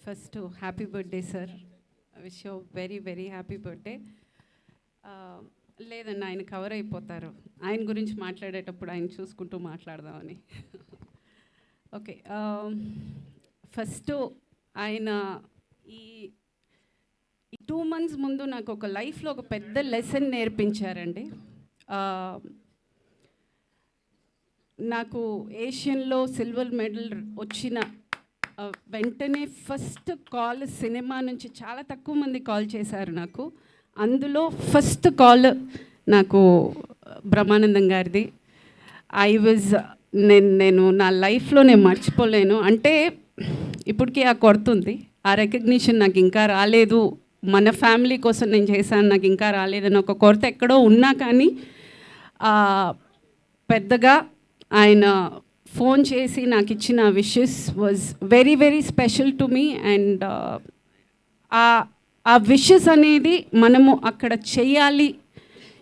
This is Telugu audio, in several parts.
First happy birthday sir. Wish you very very happy birthday. లేదండి, ఆయన కవర్ అయిపోతారు. ఆయన గురించి మాట్లాడేటప్పుడు ఆయన చూసుకుంటూ మాట్లాడదామని. ఓకే, ఫస్ట్ ఆయన ఈ 2 months ముందు నాకు ఒక లైఫ్లో ఒక పెద్ద లెసన్ నేర్పించారండి. నాకు ఏషియన్లో సిల్వర్ మెడల్ వచ్చిన వెంటనే ఫస్ట్ కాల్ సినిమా నుంచి చాలా తక్కువ మంది కాల్ చేశారు నాకు. అందులో ఫస్ట్ కాల్ నాకు బ్రహ్మానందం గారిది. నేను నా లైఫ్లో నేను మర్చిపోలేను. అంటే ఇప్పటికీ ఆ కొడుతుంది, ఆ రికగ్నిషన్ నాకు ఇంకా రాలేదు, మన ఫ్యామిలీ కోసం నేను చేశాను, నాకు ఇంకా రాలేదని ఒక కొరత ఎక్కడో ఉన్నా కానీ పెద్దగా ఆయన ఫోన్ చేసి నాకు ఇచ్చిన wishes was very very special to me. And ఆ విషెస్ అనేది మనము అక్కడ చెయ్యాలి,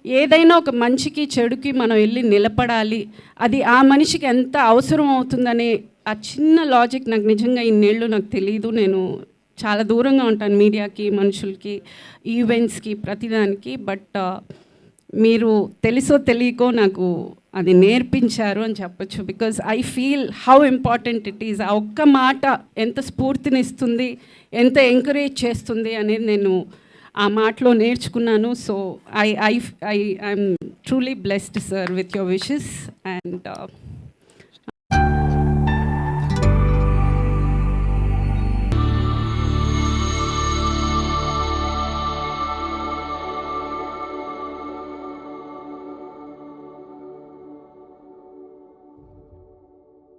ఏదైనా ఒక మంచికి చెడుకి మనం వెళ్ళి నిలబడాలి, అది ఆ మనిషికి ఎంత అవసరం అవుతుందనే ఆ చిన్న లాజిక్ నాకు నిజంగా ఇన్నేళ్ళు నాకు తెలియదు. నేను చాలా దూరంగా ఉంటాను మీడియాకి, మనుషులకి, ఈవెంట్స్కి, ప్రతిదానికి. బట్ మీరు తెలుసో తెలియకో నాకు అది నేర్పించారు అని చెప్పచ్చు. Because I feel how important it is. ఆ ఒక్క మాట ఎంత స్ఫూర్తినిస్తుంది, ఎంత ఎంకరేజ్ చేస్తుంది అనేది నేను ఆ మాటలో నేర్చుకున్నాను. So I'm truly blessed sir with your wishes. And